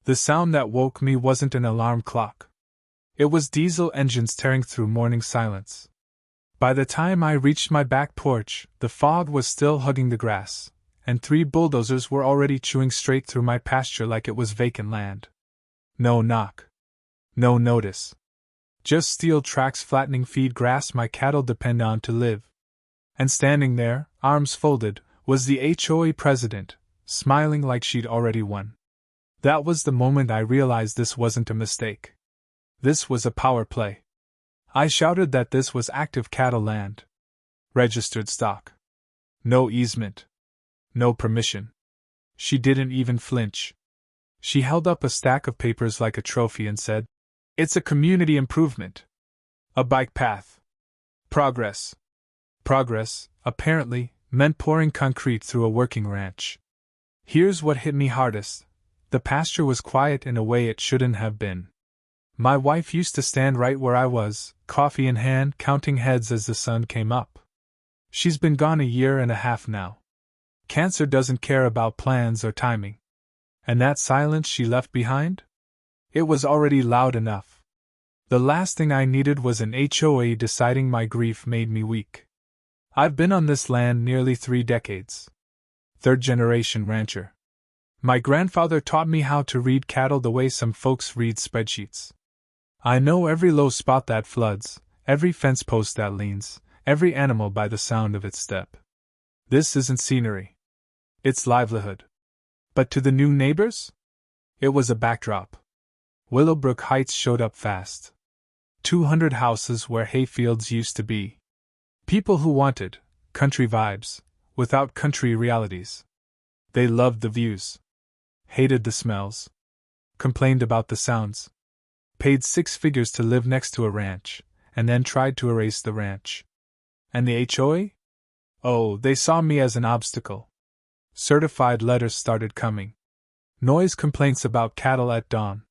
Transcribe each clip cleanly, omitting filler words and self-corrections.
The sound that woke me wasn't an alarm clock. It was diesel engines tearing through morning silence. By the time I reached my back porch, the fog was still hugging the grass, and 3 bulldozers were already chewing straight through my pasture like it was vacant land. No knock. No notice. Just steel tracks flattening feed grass my cattle depend on to live. And standing there, arms folded, was the HOA president, smiling like she'd already won. That was the moment I realized this wasn't a mistake. This was a power play. I shouted that this was active cattle land. Registered stock. No easement. No permission. She didn't even flinch. She held up a stack of papers like a trophy and said, "It's a community improvement. A bike path. Progress." Progress, apparently, meant pouring concrete through a working ranch. Here's what hit me hardest. The pasture was quiet in a way it shouldn't have been. My wife used to stand right where I was, coffee in hand, counting heads as the sun came up. She's been gone a year and a half now. Cancer doesn't care about plans or timing. And that silence she left behind? It was already loud enough. The last thing I needed was an HOA deciding my grief made me weak. I've been on this land nearly 3 decades. 3rd-generation rancher. My grandfather taught me how to read cattle the way some folks read spreadsheets. I know every low spot that floods, every fence post that leans, every animal by the sound of its step. This isn't scenery. It's livelihood. But to the new neighbors? It was a backdrop. Willowbrook Heights showed up fast. 200 houses where hayfields used to be. People who wanted country vibes, without country realities. They loved the views. Hated the smells. Complained about the sounds. Paid 6 figures to live next to a ranch, and then tried to erase the ranch. And the HOA? Oh, they saw me as an obstacle. Certified letters started coming. Noise complaints about cattle at dawn.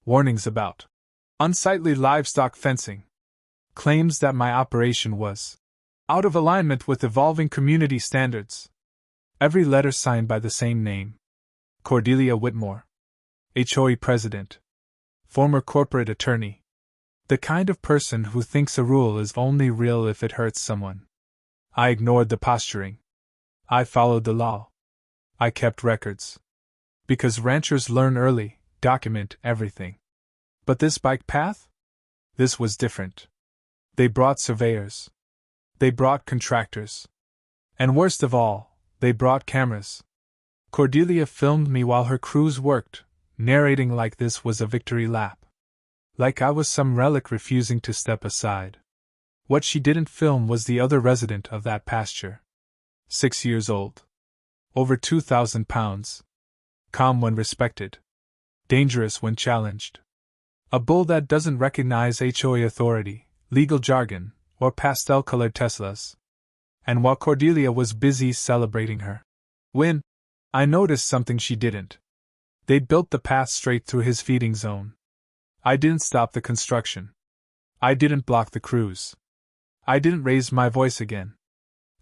Warnings about unsightly livestock fencing. Claims that my operation was out of alignment with evolving community standards. Every letter signed by the same name. Cordelia Whitmore. HOA president. Former corporate attorney. The kind of person who thinks a rule is only real if it hurts someone. I ignored the posturing. I followed the law. I kept records. Because ranchers learn early, document everything. But this bike path? This was different. They brought surveyors. They brought contractors. And worst of all, they brought cameras. Cordelia filmed me while her crews worked, narrating like this was a victory lap. Like I was some relic refusing to step aside. What she didn't film was the other resident of that pasture. 6 years old. Over 2,000 pounds. Calm when respected. Dangerous when challenged. A bull that doesn't recognize HOA authority, legal jargon, or pastel-colored Teslas. And while Cordelia was busy celebrating her win, I noticed something she didn't. They'd built the path straight through his feeding zone. I didn't stop the construction. I didn't block the crews. I didn't raise my voice again.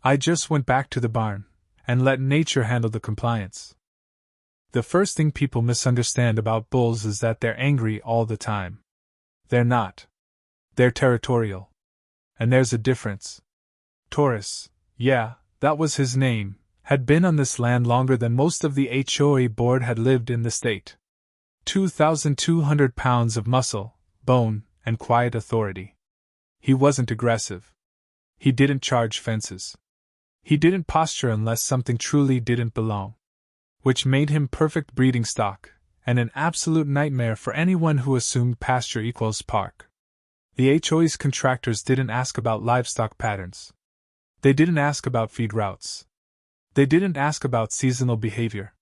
I just went back to the barn and let nature handle the compliance. The first thing people misunderstand about bulls is that they're angry all the time. They're not. They're territorial. And there's a difference. Taurus, yeah, that was his name, had been on this land longer than most of the HOA board had lived in the state. 2,200 pounds of muscle, bone, and quiet authority. He wasn't aggressive. He didn't charge fences. He didn't posture unless something truly didn't belong. Which made him perfect breeding stock, and an absolute nightmare for anyone who assumed pasture equals park. The HOA's contractors didn't ask about livestock patterns. They didn't ask about feed routes. They didn't ask about seasonal behavior.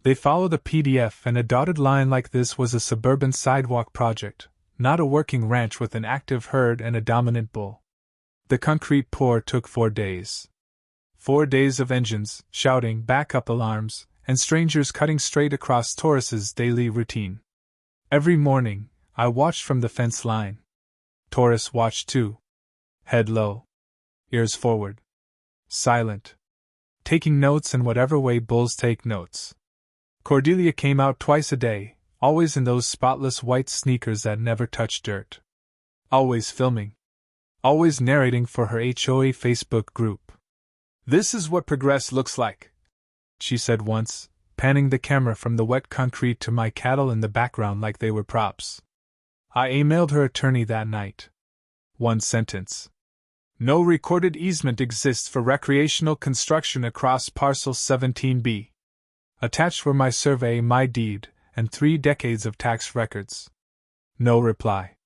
They followed a PDF, and a dotted line like this was a suburban sidewalk project, not a working ranch with an active herd and a dominant bull. The concrete pour took 4 days. 4 days of engines, shouting, backup alarms, and strangers cutting straight across Taurus's daily routine. Every morning, I watched from the fence line. Taurus watched too. Head low. Ears forward. Silent. Taking notes in whatever way bulls take notes. Cordelia came out twice a day, always in those spotless white sneakers that never touch dirt. Always filming. Always narrating for her HOA Facebook group. "This is what progress looks like," she said once, panning the camera from the wet concrete to my cattle in the background like they were props. I emailed her attorney that night. One sentence. "No recorded easement exists for recreational construction across parcel 17B. Attached were my survey, my deed, and 3 decades of tax records." No reply.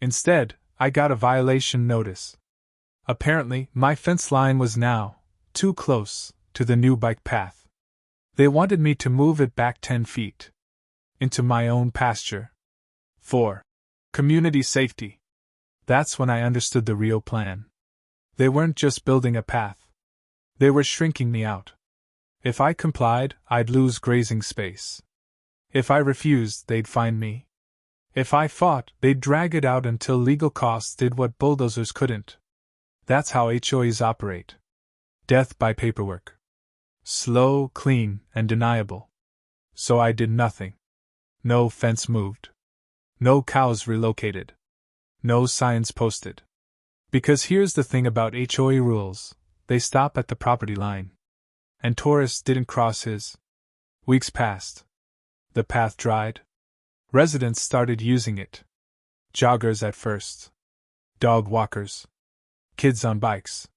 Instead, I got a violation notice. Apparently, my fence line was now too close to the new bike path. They wanted me to move it back 10 feet into my own pasture. For community safety. That's when I understood the real plan. They weren't just building a path. They were shrinking me out. If I complied, I'd lose grazing space. If I refused, they'd find me. If I fought, they'd drag it out until legal costs did what bulldozers couldn't. That's how HOAs operate. Death by paperwork. Slow, clean, and deniable. So I did nothing. No fence moved. No cows relocated. No signs posted. Because here's the thing about HOA rules, they stop at the property line. And Taurus didn't cross his. Weeks passed. The path dried. Residents started using it. Joggers at first. Dog walkers. Kids on bikes.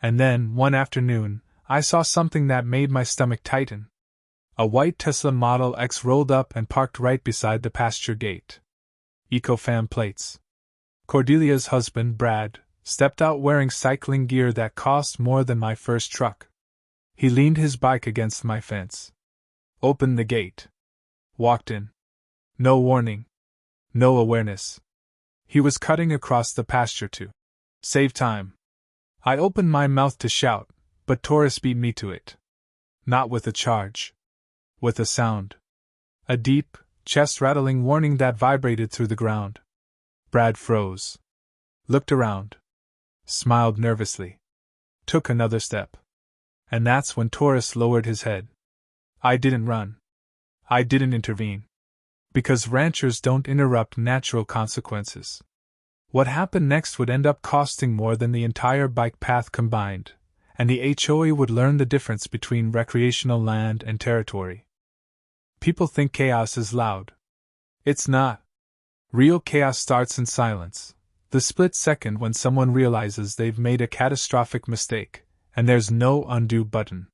And then, one afternoon, I saw something that made my stomach tighten. A white Tesla Model X rolled up and parked right beside the pasture gate. Ecofam plates. Cordelia's husband, Brad, stepped out wearing cycling gear that cost more than my first truck. He leaned his bike against my fence. Opened the gate. Walked in. No warning. No awareness. He was cutting across the pasture to save time. I opened my mouth to shout, but Taurus beat me to it. Not with a charge. With a sound. A deep, chest-rattling warning that vibrated through the ground. Brad froze. Looked around. Smiled nervously. Took another step. And that's when Taurus lowered his head. I didn't run. I didn't intervene. Because ranchers don't interrupt natural consequences. What happened next would end up costing more than the entire bike path combined, and the HOA would learn the difference between recreational land and territory. People think chaos is loud. It's not. Real chaos starts in silence, the split second when someone realizes they've made a catastrophic mistake, and there's no undo button.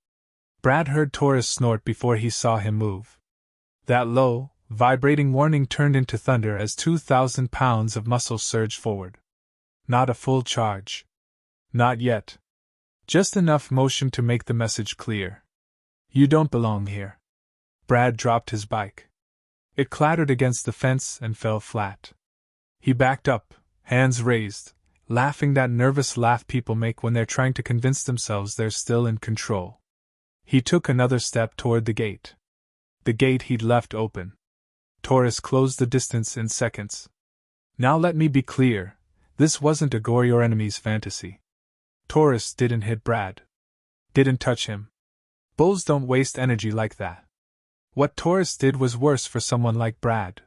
Brad heard Taurus snort before he saw him move. That low, vibrating warning turned into thunder as 2,000 pounds of muscle surged forward. Not a full charge. Not yet. Just enough motion to make the message clear. You don't belong here. Brad dropped his bike. It clattered against the fence and fell flat. He backed up, hands raised, laughing that nervous laugh people make when they're trying to convince themselves they're still in control. He took another step toward the gate. The gate he'd left open. Taurus closed the distance in seconds. Now let me be clear, this wasn't a gore your enemy's fantasy. Taurus didn't hit Brad. Didn't touch him. Bulls don't waste energy like that. What Taurus did was worse for someone like Brad.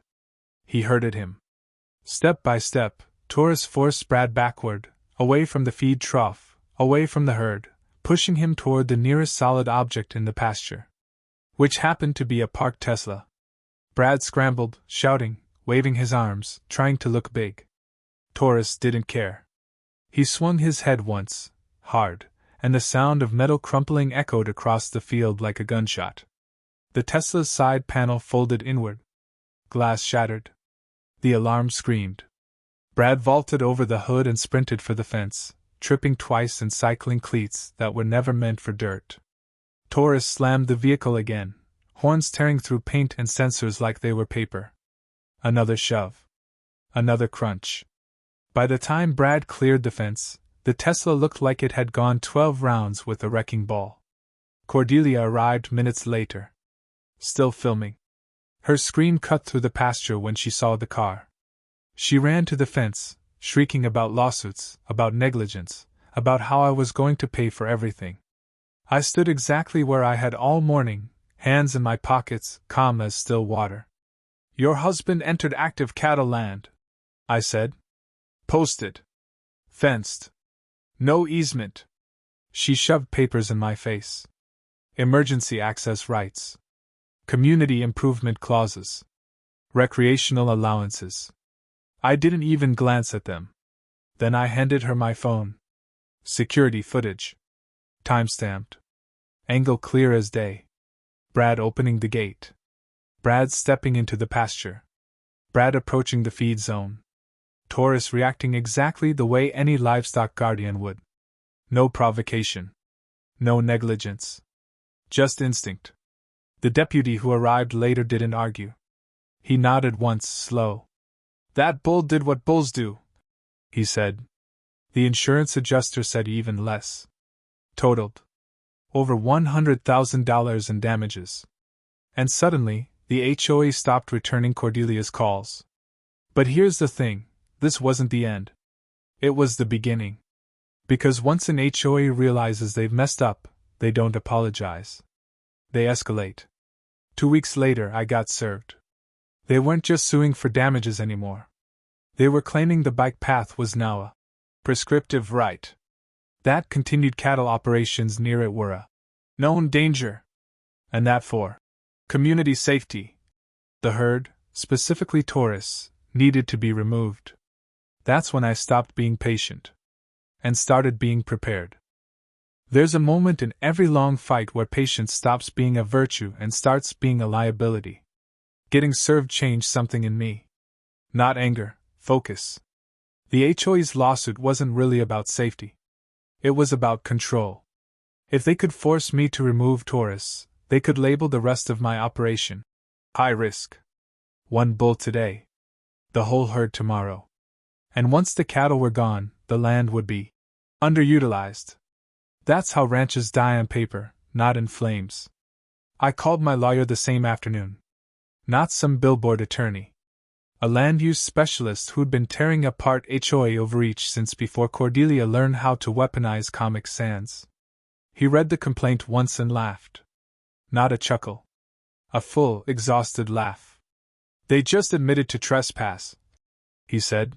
He herded him. Step by step, Taurus forced Brad backward, away from the feed trough, away from the herd, pushing him toward the nearest solid object in the pasture. Which happened to be a parked Tesla. Brad scrambled, shouting, waving his arms, trying to look big. Taurus didn't care. He swung his head once, hard, and the sound of metal crumpling echoed across the field like a gunshot. The Tesla's side panel folded inward. Glass shattered. The alarm screamed. Brad vaulted over the hood and sprinted for the fence, tripping twice in cycling cleats that were never meant for dirt. Taurus slammed the vehicle again, horns tearing through paint and sensors like they were paper. Another shove. Another crunch. By the time Brad cleared the fence, the Tesla looked like it had gone 12 rounds with a wrecking ball. Cordelia arrived minutes later. Still filming. Her scream cut through the pasture when she saw the car. She ran to the fence, shrieking about lawsuits, about negligence, about how I was going to pay for everything. I stood exactly where I had all morning, hands in my pockets, calm as still water. Your husband entered active cattle land, I said. Posted. Fenced. No easement. She shoved papers in my face. Emergency access rights. Community improvement clauses. Recreational allowances. I didn't even glance at them. Then I handed her my phone. Security footage. Timestamped. Angle clear as day. Brad opening the gate. Brad stepping into the pasture. Brad approaching the feed zone. Taurus reacting exactly the way any livestock guardian would. No provocation. No negligence. Just instinct. The deputy who arrived later didn't argue. He nodded once, slow. That bull did what bulls do, he said. The insurance adjuster said even less. Totaled. Over $100,000 in damages. And suddenly, the HOA stopped returning Cordelia's calls. But here's the thing, this wasn't the end. It was the beginning. Because once an HOA realizes they've messed up, they don't apologize. They escalate. 2 weeks later, I got served. They weren't just suing for damages anymore. They were claiming the bike path was now a prescriptive right. That continued cattle operations near it were a known danger. And that for community safety, the herd, specifically Taurus, needed to be removed. That's when I stopped being patient and started being prepared. There's a moment in every long fight where patience stops being a virtue and starts being a liability. Getting served changed something in me. Not anger, focus. The HOA's lawsuit wasn't really about safety. It was about control. If they could force me to remove Taurus, they could label the rest of my operation high risk. One bull today. The whole herd tomorrow. And once the cattle were gone, the land would be underutilized. That's how ranches die on paper, not in flames. I called my lawyer the same afternoon. Not some billboard attorney. A land use specialist who'd been tearing apart HOA overreach since before Cordelia learned how to weaponize Comic Sans. He read the complaint once and laughed. Not a chuckle. A full, exhausted laugh. They just admitted to trespass, he said.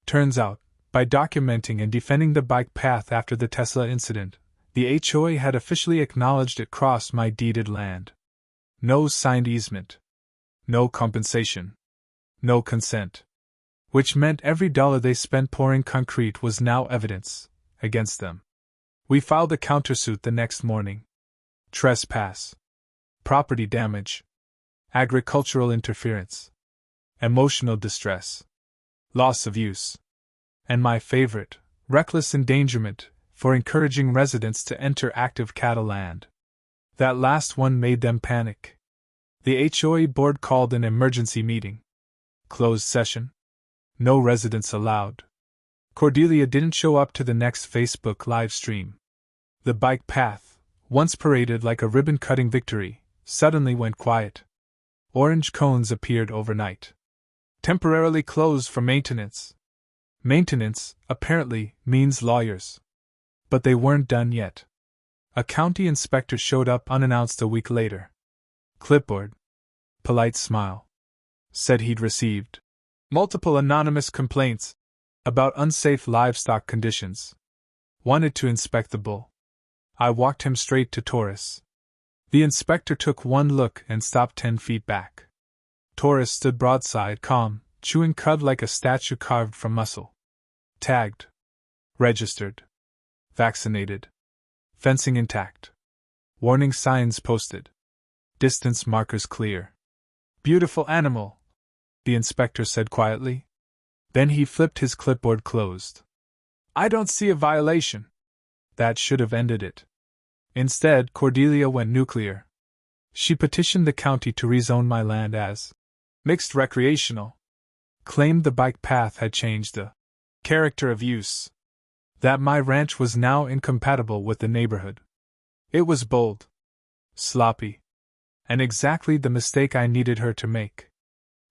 Turns out, by documenting and defending the bike path after the Tesla incident, the HOA had officially acknowledged it crossed my deeded land. No signed easement. No compensation. No consent. Which meant every dollar they spent pouring concrete was now evidence against them. We filed a countersuit the next morning. Trespass. Property damage. Agricultural interference. Emotional distress. Loss of use. And my favorite, reckless endangerment, for encouraging residents to enter active cattle land. That last one made them panic. The HOA board called an emergency meeting. Closed session. No residents allowed. Cordelia didn't show up to the next Facebook live stream. The bike path, once paraded like a ribbon-cutting victory, suddenly went quiet. Orange cones appeared overnight. Temporarily closed for maintenance. Maintenance, apparently, means lawyers. But they weren't done yet. A county inspector showed up unannounced a week later. Clipboard. Polite smile. Said he'd received multiple anonymous complaints about unsafe livestock conditions. Wanted to inspect the bull. I walked him straight to Taurus. The inspector took one look and stopped 10 feet back. Taurus stood broadside, calm, chewing cud like a statue carved from muscle. Tagged. Registered. Vaccinated. Fencing intact. Warning signs posted. Distance markers clear. Beautiful animal, the inspector said quietly. Then he flipped his clipboard closed. I don't see a violation. That should have ended it. Instead, Cordelia went nuclear. She petitioned the county to rezone my land as mixed recreational. Claimed the bike path had changed the character of use. That my ranch was now incompatible with the neighborhood. It was bold. Sloppy. And exactly the mistake I needed her to make.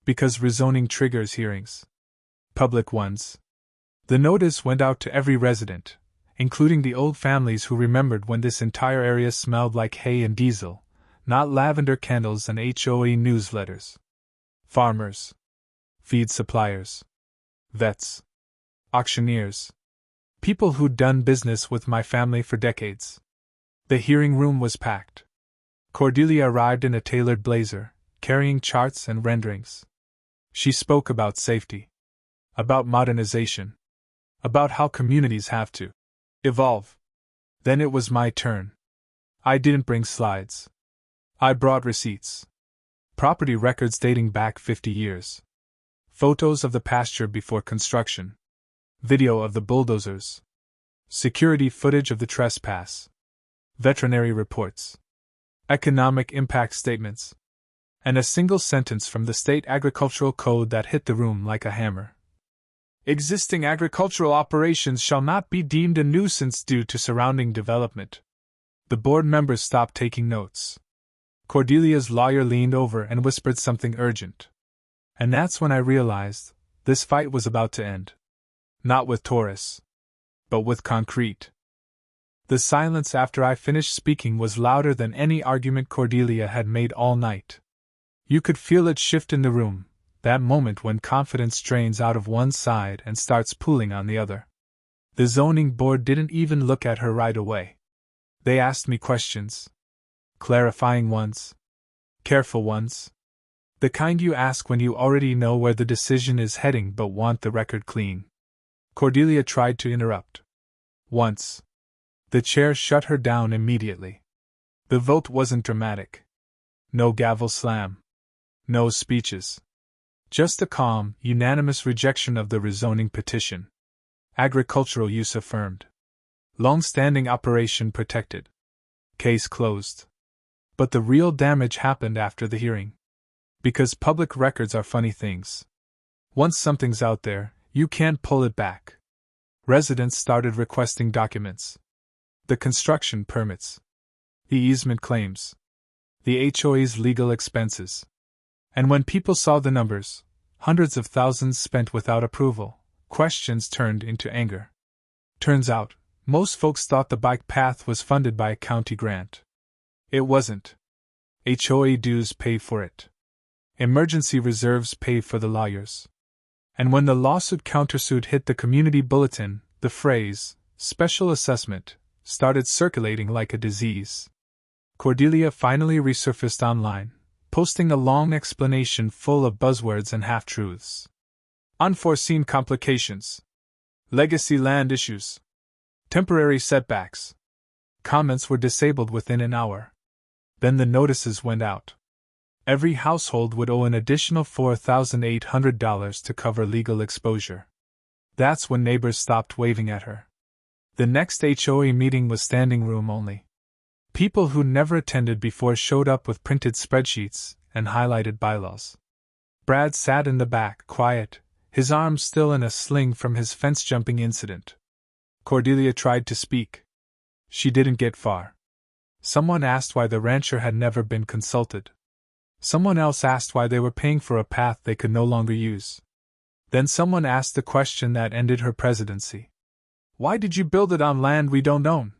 Because rezoning triggers hearings. Public ones. The notice went out to every resident, including the old families who remembered when this entire area smelled like hay and diesel, not lavender candles and HOA newsletters. Farmers, feed suppliers, vets, auctioneers, people who'd done business with my family for decades. The hearing room was packed. Cordelia arrived in a tailored blazer, carrying charts and renderings. She spoke about safety, about modernization, about how communities have to evolve. Then it was my turn. I didn't bring slides. I brought receipts. Property records dating back 50 years. Photos of the pasture before construction. Video of the bulldozers. Security footage of the trespass. Veterinary reports. Economic impact statements. And a single sentence from the state agricultural code that hit the room like a hammer. Existing agricultural operations shall not be deemed a nuisance due to surrounding development. The board members stopped taking notes. Cordelia's lawyer leaned over and whispered something urgent. And that's when I realized this fight was about to end. Not with Taurus, but with concrete. The silence after I finished speaking was louder than any argument Cordelia had made all night. You could feel it shift in the room, that moment when confidence drains out of one side and starts pooling on the other. The zoning board didn't even look at her right away. They asked me questions. Clarifying ones. Careful ones. The kind you ask when you already know where the decision is heading but want the record clean. Cordelia tried to interrupt. Once. The chair shut her down immediately. The vote wasn't dramatic. No gavel slam. No speeches. Just a calm, unanimous rejection of the rezoning petition. Agricultural use affirmed. Long-standing operation protected. Case closed. But the real damage happened after the hearing. Because public records are funny things. Once something's out there, you can't pull it back. Residents started requesting documents. The construction permits. The easement claims. The HOA's legal expenses. And when people saw the numbers, hundreds of thousands spent without approval, questions turned into anger. Turns out, most folks thought the bike path was funded by a county grant. It wasn't. HOA dues pay for it. Emergency reserves pay for the lawyers. And when the lawsuit countersuit hit the community bulletin, the phrase, special assessment, started circulating like a disease. Cordelia finally resurfaced online, posting a long explanation full of buzzwords and half-truths. Unforeseen complications. Legacy land issues. Temporary setbacks. Comments were disabled within an hour. Then the notices went out. Every household would owe an additional $4,800 to cover legal exposure. That's when neighbors stopped waving at her. The next HOA meeting was standing room only. People who never attended before showed up with printed spreadsheets and highlighted bylaws. Brad sat in the back, quiet, his arms still in a sling from his fence-jumping incident. Cordelia tried to speak. She didn't get far. Someone asked why the rancher had never been consulted. Someone else asked why they were paying for a path they could no longer use. Then someone asked the question that ended her presidency. Why did you build it on land we don't own?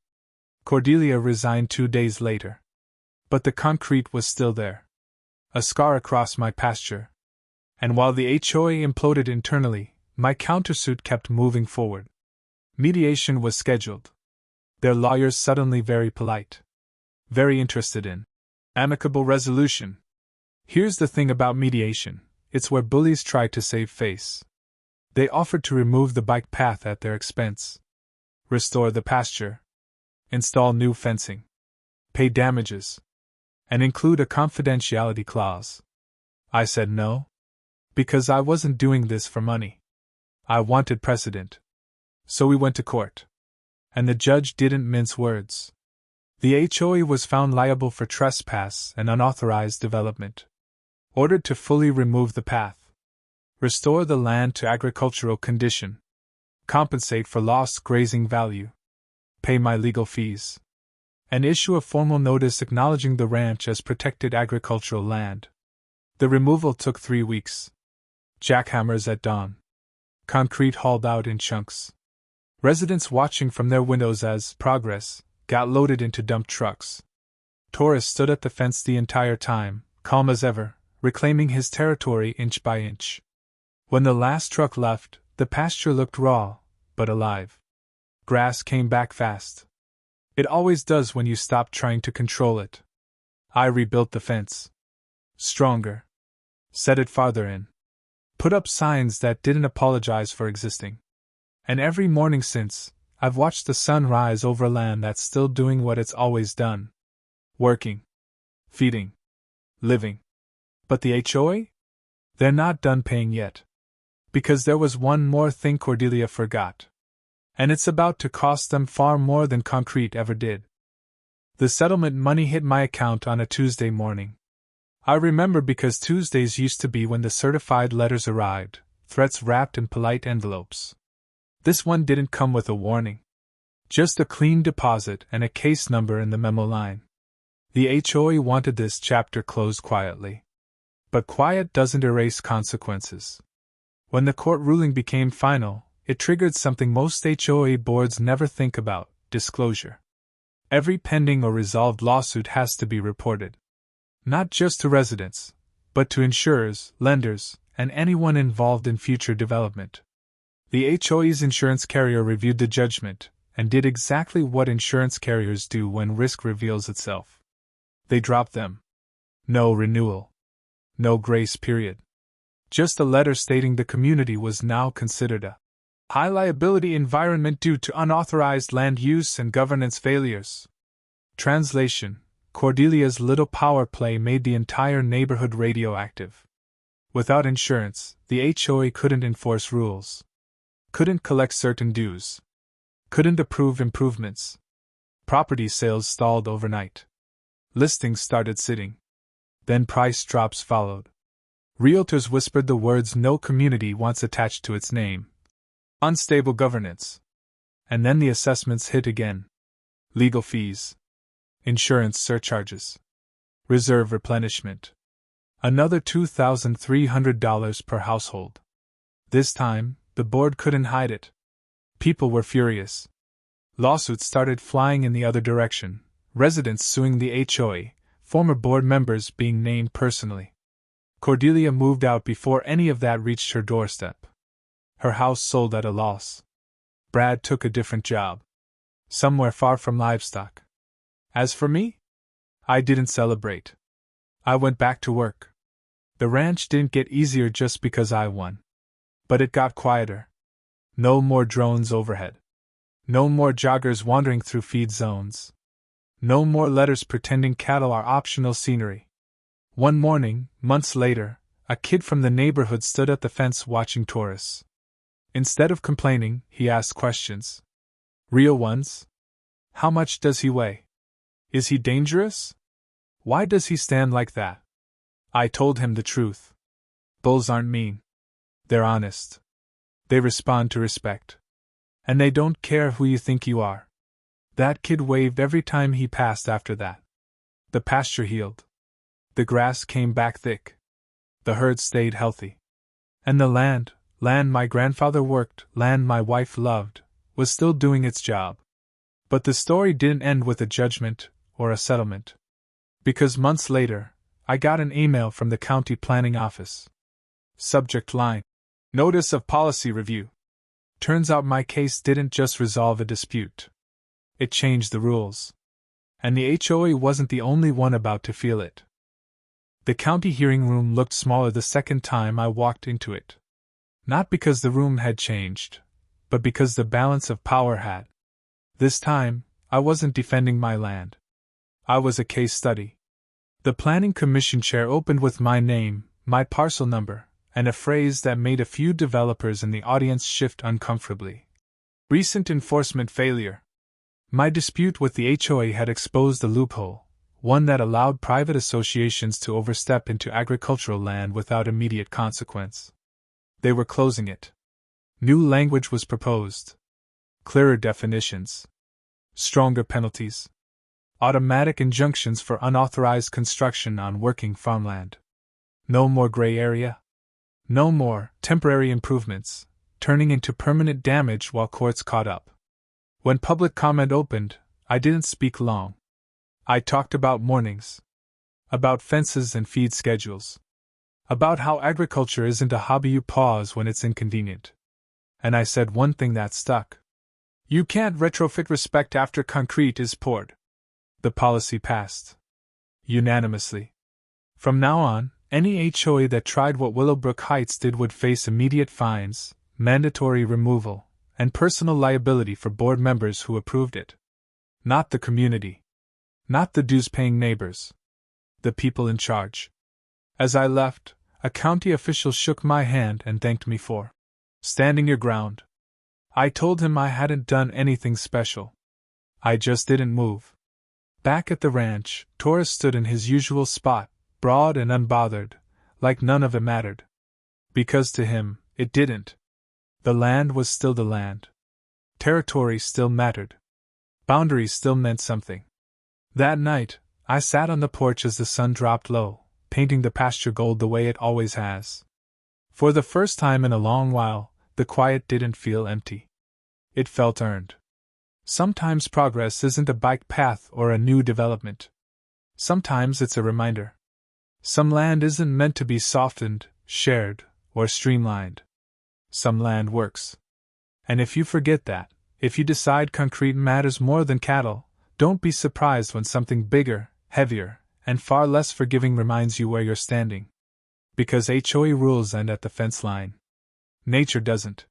Cordelia resigned 2 days later. But the concrete was still there. A scar across my pasture. And while the HOA imploded internally, my countersuit kept moving forward. Mediation was scheduled. Their lawyers suddenly very polite. Very interested in amicable resolution. Here's the thing about mediation, it's where bullies try to save face. They offered to remove the bike path at their expense. Restore the pasture. Install new fencing. Pay damages. And include a confidentiality clause. I said no. Because I wasn't doing this for money. I wanted precedent. So we went to court. And the judge didn't mince words. The HOA was found liable for trespass and unauthorized development. Ordered to fully remove the path. Restore the land to agricultural condition. Compensate for lost grazing value. Pay my legal fees. And issue a formal notice acknowledging the ranch as protected agricultural land. The removal took 3 weeks. Jackhammers at dawn. Concrete hauled out in chunks. Residents watching from their windows as progress got loaded into dump trucks. Taurus stood at the fence the entire time, calm as ever, reclaiming his territory inch by inch. When the last truck left, the pasture looked raw, but alive. Grass came back fast. It always does when you stop trying to control it. I rebuilt the fence. Stronger. Set it farther in. Put up signs that didn't apologize for existing. And every morning since, I've watched the sun rise over land that's still doing what it's always done. Working. Feeding. Living. But the HOA? They're not done paying yet. Because there was one more thing Cordelia forgot. And it's about to cost them far more than concrete ever did. The settlement money hit my account on a Tuesday morning. I remember because Tuesdays used to be when the certified letters arrived, threats wrapped in polite envelopes. This one didn't come with a warning. Just a clean deposit and a case number in the memo line. The HOA wanted this chapter closed quietly. But quiet doesn't erase consequences. When the court ruling became final, it triggered something most HOA boards never think about: disclosure. Every pending or resolved lawsuit has to be reported. Not just to residents, but to insurers, lenders, and anyone involved in future development. The HOA's insurance carrier reviewed the judgment, and did exactly what insurance carriers do when risk reveals itself. They dropped them. No renewal. No grace period. Just a letter stating the community was now considered a high liability environment due to unauthorized land use and governance failures. Translation: Cordelia's little power play made the entire neighborhood radioactive. Without insurance, the HOA couldn't enforce rules. Couldn't collect certain dues. Couldn't approve improvements. Property sales stalled overnight. Listings started sitting. Then price drops followed. Realtors whispered the words no community wants attached to its name. Unstable governance. And then the assessments hit again. Legal fees. Insurance surcharges. Reserve replenishment. Another $2,300 per household. This time, the board couldn't hide it. People were furious. Lawsuits started flying in the other direction, residents suing the HOA, former board members being named personally. Cordelia moved out before any of that reached her doorstep. Her house sold at a loss. Brad took a different job. Somewhere far from livestock. As for me, I didn't celebrate. I went back to work. The ranch didn't get easier just because I won. But it got quieter. No more drones overhead. No more joggers wandering through feed zones. No more letters pretending cattle are optional scenery. One morning, months later, a kid from the neighborhood stood at the fence watching tourists. Instead of complaining, he asked questions. Real ones. How much does he weigh? Is he dangerous? Why does he stand like that? I told him the truth. Bulls aren't mean. They're honest. They respond to respect. And they don't care who you think you are. That kid waved every time he passed after that. The pasture healed. The grass came back thick. The herd stayed healthy. And the land my grandfather worked, land my wife loved, was still doing its job. But the story didn't end with a judgment or a settlement. Because months later, I got an email from the county planning office. Subject line: Notice of policy review. Turns out my case didn't just resolve a dispute. It changed the rules. And the HOA wasn't the only one about to feel it. The county hearing room looked smaller the second time I walked into it. Not because the room had changed, but because the balance of power had. This time, I wasn't defending my land. I was a case study. The Planning Commission chair opened with my name, my parcel number, and a phrase that made a few developers in the audience shift uncomfortably. Recent enforcement failure. My dispute with the HOA had exposed a loophole, one that allowed private associations to overstep into agricultural land without immediate consequence. They were closing it. New language was proposed. Clearer definitions. Stronger penalties. Automatic injunctions for unauthorized construction on working farmland. No more gray area. No more temporary improvements, turning into permanent damage while courts caught up. When public comment opened, I didn't speak long. I talked about mornings. About fences and feed schedules. About how agriculture isn't a hobby you pause when it's inconvenient. And I said one thing that stuck. You can't retrofit respect after concrete is poured. The policy passed. Unanimously. From now on, any HOA that tried what Willowbrook Heights did would face immediate fines, mandatory removal, and personal liability for board members who approved it. Not the community. Not the dues-paying neighbors. The people in charge. As I left, a county official shook my hand and thanked me for standing your ground. I told him I hadn't done anything special. I just didn't move. Back at the ranch, Torres stood in his usual spot, broad and unbothered, like none of it mattered. Because to him, it didn't. The land was still the land. Territory still mattered. Boundaries still meant something. That night, I sat on the porch as the sun dropped low, painting the pasture gold the way it always has. For the first time in a long while, the quiet didn't feel empty. It felt earned. Sometimes progress isn't a bike path or a new development. Sometimes it's a reminder. Some land isn't meant to be softened, shared, or streamlined. Some land works. And if you forget that, if you decide concrete matters more than cattle, don't be surprised when something bigger, heavier, and far less forgiving reminds you where you're standing. Because HOA rules end at the fence line. Nature doesn't.